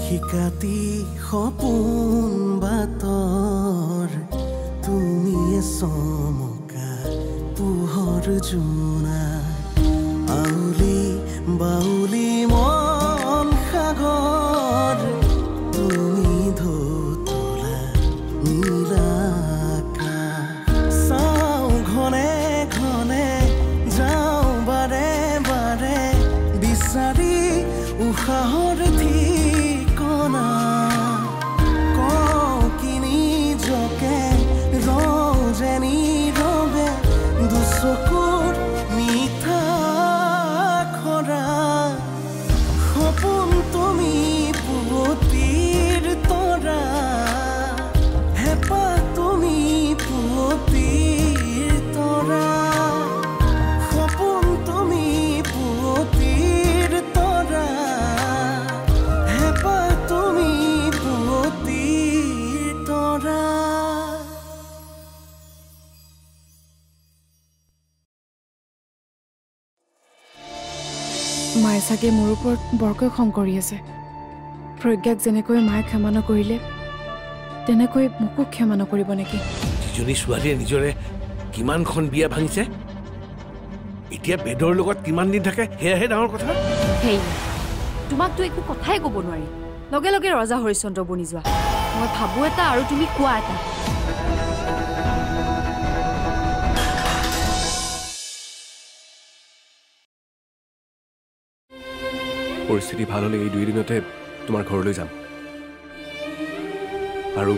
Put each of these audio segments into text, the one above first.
শিকাতি সপোন বাতৰ তুমি চমকা পোহৰ জোনা আউলি বাউলি মন সাগৰ তুমি ধুতলা নীলা চাওঁ ঘনে ঘনে যাওঁ বাৰে বাৰে বিচাৰি উশাহৰ ঠিকনা কওঁ কিনি জকে ৰজেনি ৰবে দুচকুৰ মিঠা খৰা সপোন তুমি পুৱতিৰ তৰা হেঁপাহ তুমি পুৱতিৰ তৰা সপোন তুমি পুৱতিৰ তৰা হেঁপাহ তুমি পুৱতিৰ তৰা মায়ে চাগে মোৰ ওপৰত বৰকৈ খং কৰি আছে প্ৰজ্ঞাক যেনেকৈ মায়ে ক্ষমা নকৰিলে তেনেকৈ মোকো ক্ষমা নকৰিব নেকি যিজনী ছোৱালীয়ে নিজৰে কিমানখন বিয়া ভাঙিছে এতিয়া বেদৰ লগত কিমান দিন থাকে সেয়াহে ডাঙৰ কথা হেই তোমাকতো একো কথাই ক'ব নোৱাৰি লগে লগে ৰজা হৰিশ্চন্দ্ৰ বনি যোৱা মই ভাবো এটা আৰু তুমি কোৱা এটা পৰিস্থিতি ভাল হ'লে এই 2 দিনতে তোমাৰ ঘৰলৈ যাম আৰু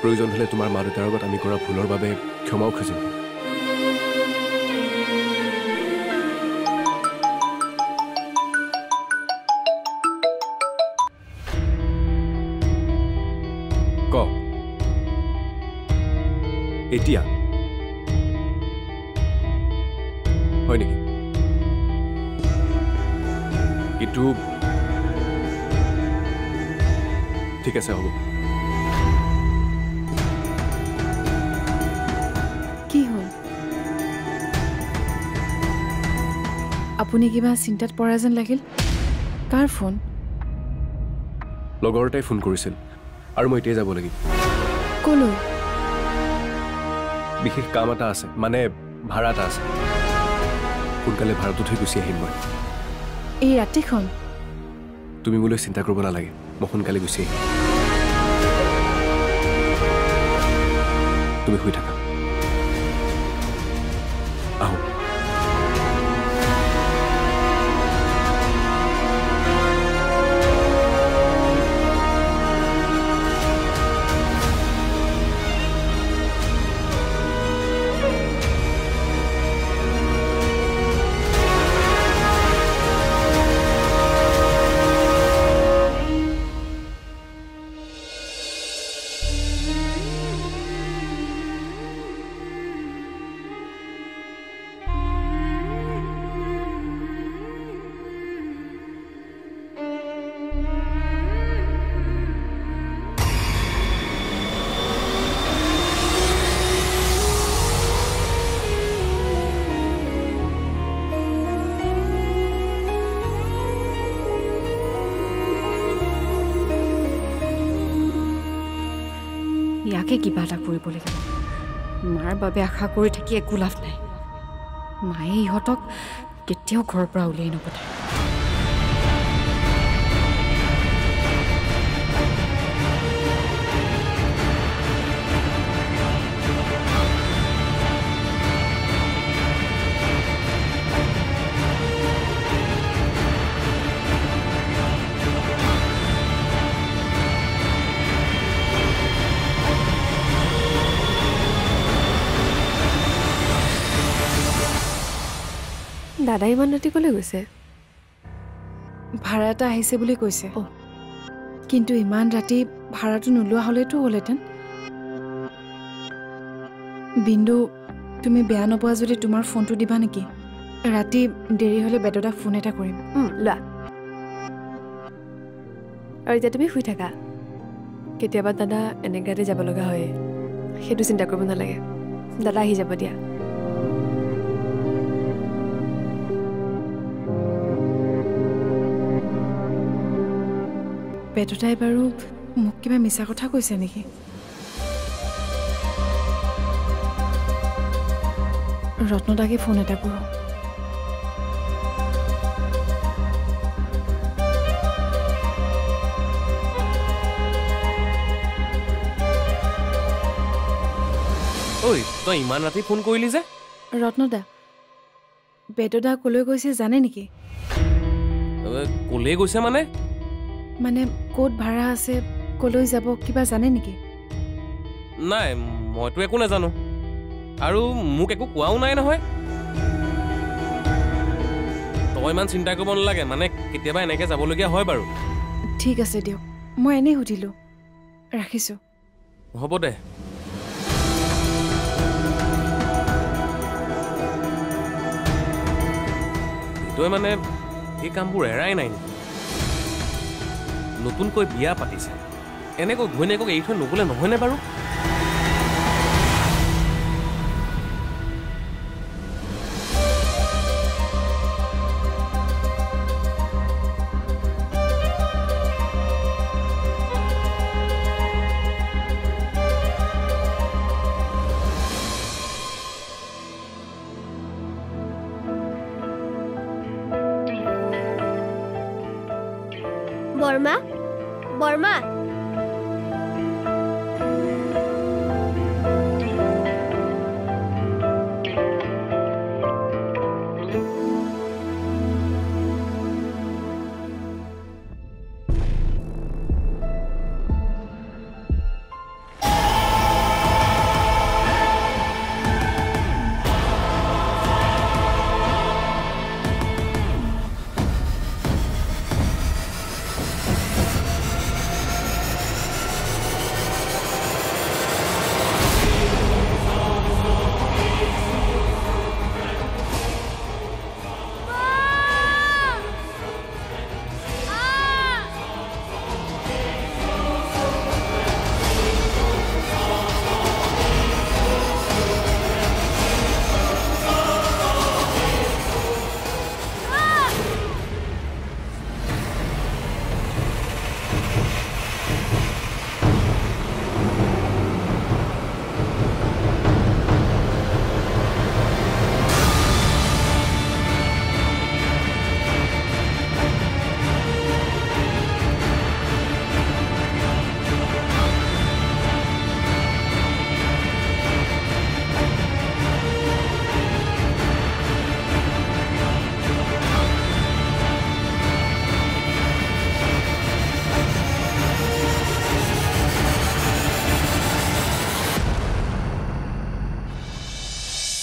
প্ৰয়োজন হ'লে তোমাৰ মা দেউতাৰ লগত আমি কৰা ভুলৰ বাবে ক্ষমাও খুজিম ক এতিয়া হয় নেকি কিন্তু ঠিক আছে হ'ব কি হ'ল আপুনি কিবা চিন্তাত পৰা যেন লাগিল কাৰ ফোন লগৰ এটাই ফোন কৰিছিল আৰু মই এতিয়াই যাব লাগিব ক'লৈ বিশেষ কাম এটা আছে মানে ভাড়া এটা আছে সোনকালে ভাড়াটো থৈ গুচি আহিম মই এই ৰাতিখন তুমি মোলৈ চিন্তা কৰিব নালাগে মই সোনকালে গুচি আহিম তুমি শুই থাকা আহো ইয়াকে কিবা এটা কৰিব লাগিব মাৰ বাবে আশা কৰি থাকি একো লাভ নাই মায়ে ইহঁতক কেতিয়াও ঘৰৰ পৰা উলিয়াই নপঠায় দাদা ইমান ৰাতি ক'লৈ গৈছে ভাড়া এটা আহিছে বুলি কৈছে কিন্তু ইমান ৰাতি ভাড়াটো নোলোৱা হ'লেতো হ'লহেঁতেন বিন্দু তুমি বেয়া নোপোৱা যদি তোমাৰ ফোনটো দিবা নেকি ৰাতি দেৰি হ'লে বেদদাক ফোন এটা কৰিম লোৱা আৰু এতিয়া তুমি শুই থাকা কেতিয়াবা দাদা এনেকৈ যাব লগা হয় সেইটো চিন্তা কৰিব নালাগে দাদা আহি যাব দিয়া বেদুতাই বাৰু মোক কিবা মিছা কথা কৈছে নেকি? ৰত্নদাকে ফোন এটা কৰোঁ। ঐ তই ইমান ৰাতি ফোন কৰিলি যে? ৰত্নদা, বেদুদা কলৈ গৈছে জানে নেকি? কলে গৈছে মানে? মানে ক'ত ভাড়া আছে, কলৈ যাব কিবা জানে নেকি? নাই, মইতো একো নাজানো আৰু মোক একো কোৱাও নাই নহয়। তই ইমান চিন্তা কৰিব নালাগে, মানে কেতিয়াবা এনেকৈ যাবলগীয়া হয় বাৰু। ঠিক আছে দিয়ক, মই এনেই সুধিলোঁ। ৰাখিছোঁ। হ'ব দে। তই মানে এই কামবোৰ এৰাই নাই নেকি? নতুনকৈ বিয়া পাতিছে, এনেকৈ ঘৈণীয়েকক এৰি থৈ নগ'লে নহয়নে বাৰু? বৰ্মা, বৰ্মা,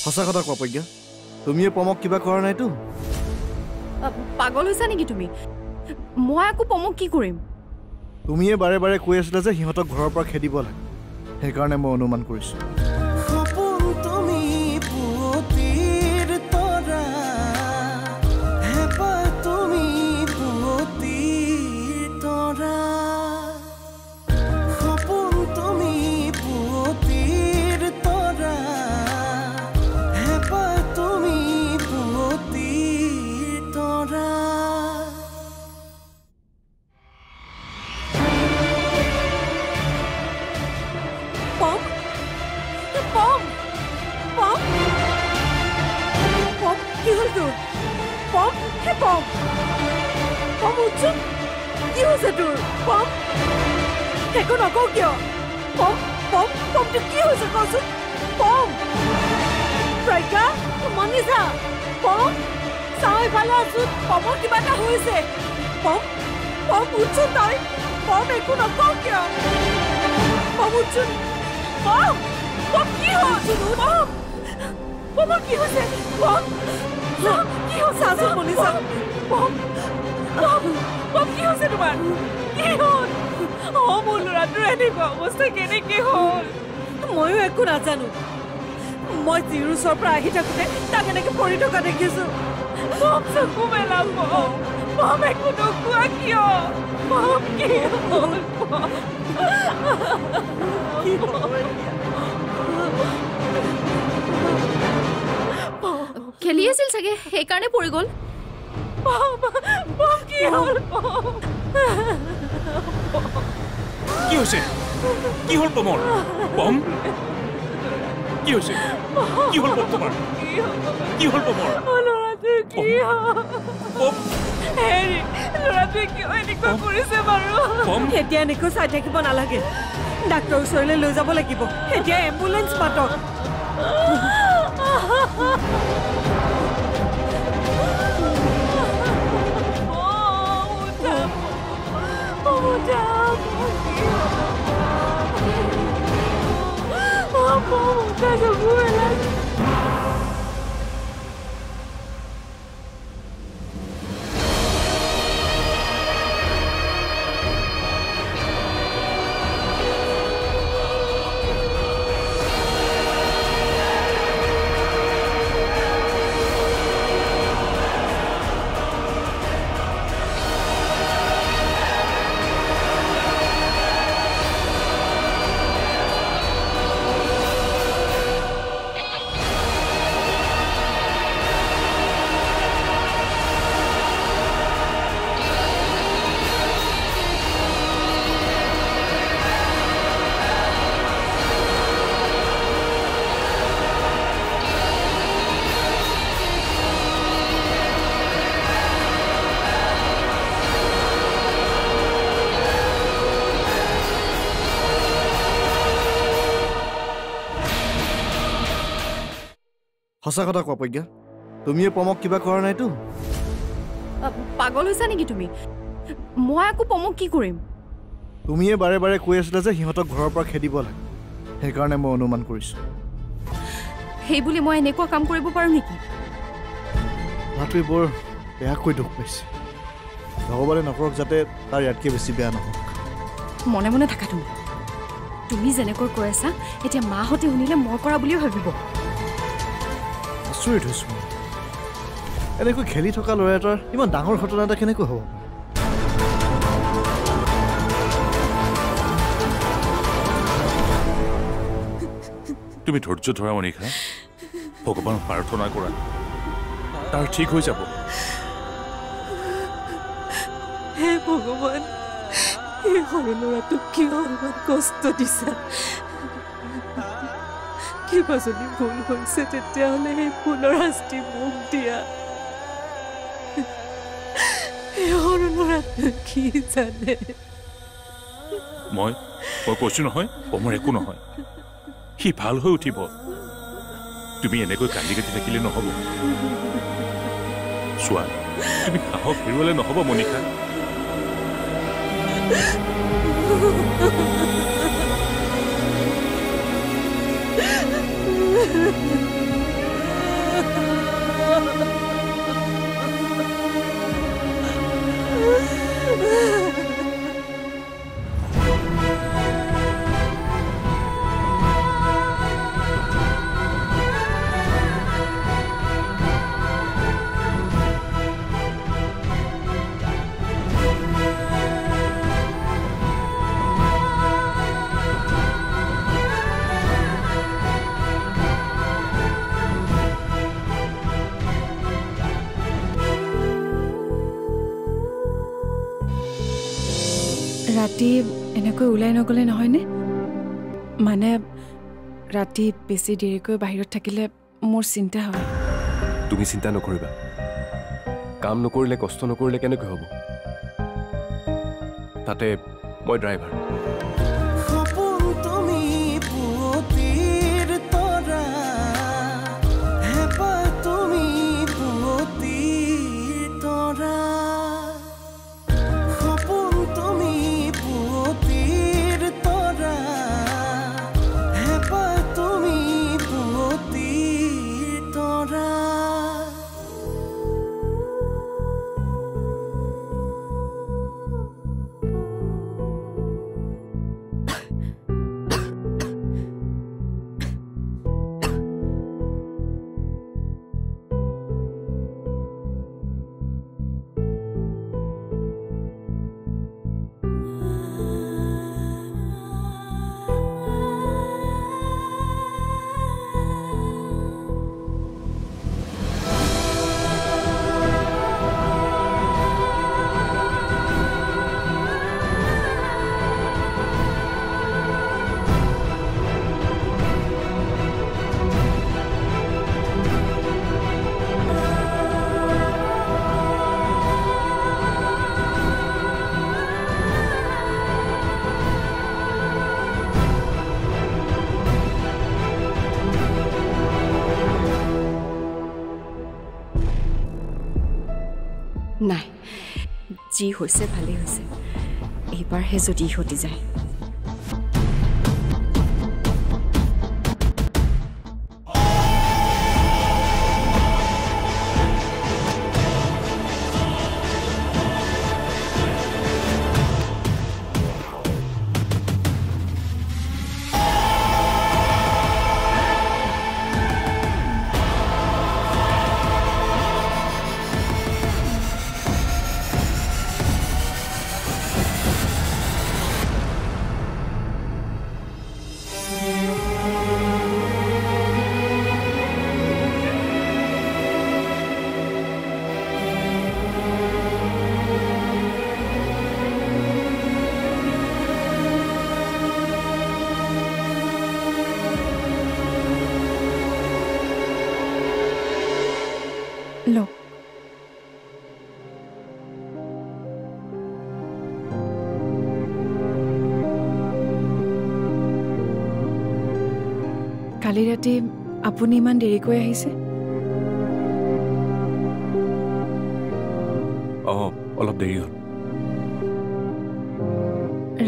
সঁচা কথা কোৱা প্ৰজ্ঞা, তুমিয়ে পমক কিবা কৰা নাইতো? পাগল হৈছা নেকি তুমি? মই আকৌ পমক কি কৰিম? তুমিয়ে বাৰে বাৰে কৈ আছিলা যে সিহঁতক ঘৰৰ পৰা খেদিব লাগে, সেইকাৰণে মই অনুমান কৰিছোঁ। সপোন তুমি পুৱতিৰ তৰা, হেঁপাহ তুমি পুৱতিৰ তৰা, সপোন তুমি পুৱতিৰ তৰা, হেঁপাহ তুমি পুৱতিৰ তৰা। কি হ'ল তোৰ? পম, হে পম, পম উঠছোন, কি হৈছে তোৰ? পম, একো নকওঁ কিয়? পম, পম, পমটো কি হৈছে কচোন? পম, প্ৰজ্ঞা মানি যা। পম, চাওঁ ইফালে আছোন, পমৰ কিবা এটা হৈছে। পম, পম উঠছোন তই। পম একো নকওঁ কিয়? পম উঠছোন। পম, পম কি হ'ল? পম, পমৰ কি হৈছে? পম, কি হৈছে? আছোন মনিষা। পম, পম, পম কি হৈছে তোমাৰ? কি হ'ল? মোৰ ল'ৰাটোৰ এনেকুৱা অৱস্থা কেনেকৈ হ'ল? ময়ো একো নাজানো। মই জিৰ ওচৰৰ পৰা আহি থাকোঁতে তাক এনেকৈ পৰি থকা দেখিছোঁ। পম চকু মেলাম। পম একো নোকোৱা কিয়? পম কি হ'ল? খেলি আছিল চাগে, সেইকাৰণে পৰি গ'ল। পম কি হ'ল? কি হৈছে কি হ'ল পমৰ পম কি হৈছে কি হ'ল তোমাৰ কি হ'ল পমৰ ল'ৰাটোৰ কি পম হেৰি ল'ৰাটোৱে কিয় এনেকুৱা কৰিছে বাৰু এতিয়া এনেকৈ চাই থাকিব নালাগে ডাক্তৰৰ ওচৰলৈ লৈ যাব লাগিব এতিয়া এম্বুলেন্স মাতক সঁচা কথা কোৱা প্ৰজ্ঞা তুমিয়ে পমক কিবা কৰা নাইতো পাগল হৈছা নেকি তুমি মই আকৌ পমক কি কৰিম তুমিয়ে বাৰে বাৰে কৈ আছিলা যে সিহঁতক ঘৰৰ পৰা খেদিব লাগে সেইকাৰণে মই অনুমান কৰিছোঁ সেই বুলি মই এনেকুৱা কাম কৰিব পাৰোঁ নেকি ল'ৰাটোৱে বৰ বেয়াকৈ দুখ পাইছে ভগৱানে নকৰক যাতে তাৰ ইয়াতকৈ বেছি বেয়া নহওক মনে মনে থাকা তুমি যেনেকৈ কৈ আছা এতিয়া মাহঁতে শুনিলে মই কৰা বুলিও ভাবিব আচৰিত হৈছোঁ এনেকৈ খেলি থকা ল'ৰা এটাৰ ইমান ডাঙৰ ঘটনা এটা কেনেকৈ হ'ব তুমি ধৈৰ্য ধৰা মনিষা ভগৱানক প্ৰাৰ্থনা কৰা তাৰ ঠিক হৈ যাব হে ভগৱান এই সৰু ল'ৰাটোক কিয় ইমান কষ্ট দিছা কিবা যদি ভুল হৈছে তেতিয়াহ'লে সেই ভুলৰ শাস্তি মোক দিয়া এই সৰু ল'ৰাটো কি জানে মই কৈছো নহয় পমৰ একো নহয় সি ভাল হৈ উঠিব তুমি এনেকৈ কান্দি কাটি থাকিলে নহ'ব চোৱা তুমি সাহস হেৰুৱালে নহ'ব মনিষা ৰাতি এনেকৈ ওলাই নগ'লে নহয়নে মানে ৰাতি বেছি দেৰিকৈ বাহিৰত থাকিলে মোৰ চিন্তা হয় তুমি চিন্তা নকৰিবা কাম নকৰিলে কষ্ট নকৰিলে কেনেকৈ হ'ব তাতে মই ড্ৰাইভাৰ সপোন তুমি পুৱতিৰ তৰা হেঁপাহ তুমি পুৱতিৰ তৰা সপোন তুমি পুৱতিৰ তৰা হেঁপাহ তুমি পুৱতিৰ তৰা যি হৈছে ভালেই হৈছে এইবাৰহে যদি ইহঁতি যায় লওক কালি ৰাতি আপুনি ইমান দেৰিকৈ আহিছে অলপ দেৰি হ'ল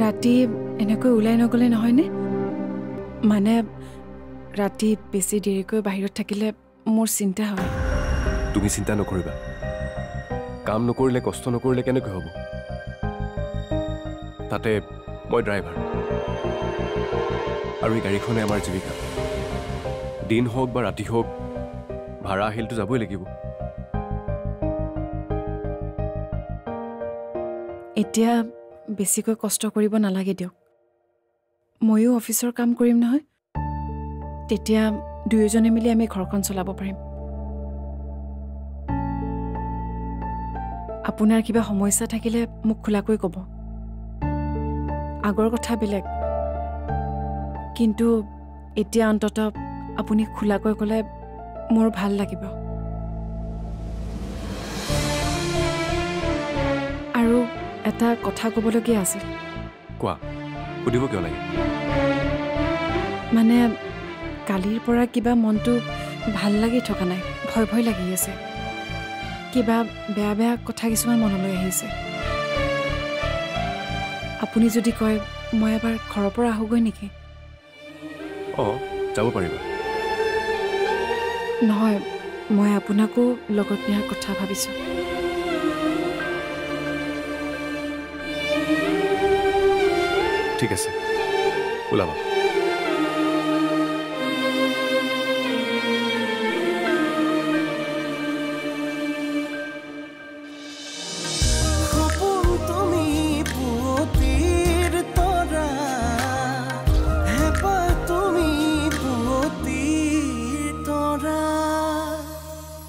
ৰাতি এনেকৈ ওলাই নগ'লে নহয়নে মানে ৰাতি বেছি দেৰিকৈ বাহিৰত থাকিলে মোৰ চিন্তা হয় তুমি চিন্তা নকৰিবা কাম নকৰিলে কষ্ট নকৰিলে কেনেকৈ হ'ব তাতে মই ড্ৰাইভাৰ আৰু এই গাড়ীখনে আমাৰ জীৱিকা দিন হওক বা ৰাতি হওক ভাড়া আহিলতো যাবই লাগিব এতিয়া বেছিকৈ কষ্ট কৰিব নালাগে দিয়ক ময়ো অফিচৰ কাম কৰিম নহয় তেতিয়া দুয়োজনে মিলি আমি ঘৰখন চলাব পাৰিম আপোনাৰ কিবা সমস্যা থাকিলে মোক খোলাকৈ ক'ব আগৰ কথা বেলেগ কিন্তু এতিয়া অন্তত আপুনি খোলাকৈ ক'লে মোৰ ভাল লাগিব আৰু এটা কথা ক'বলগীয়া আছিল কোৱা সুধিব কিয় লাগে মানে কালিৰ পৰা কিবা মনটো ভাল লাগি থকা নাই ভয় ভয় লাগি আছে কিবা বেয়া বেয়া কথা কিছুমান মনলৈ আহিছে আপুনি যদি কয় মই এবাৰ ঘৰৰ পৰা আহোগৈ নেকি যাব পাৰিবা নহয় মই আপোনাকো লগত নিয়াৰ কথা ভাবিছোঁ ঠিক আছে ওলাবা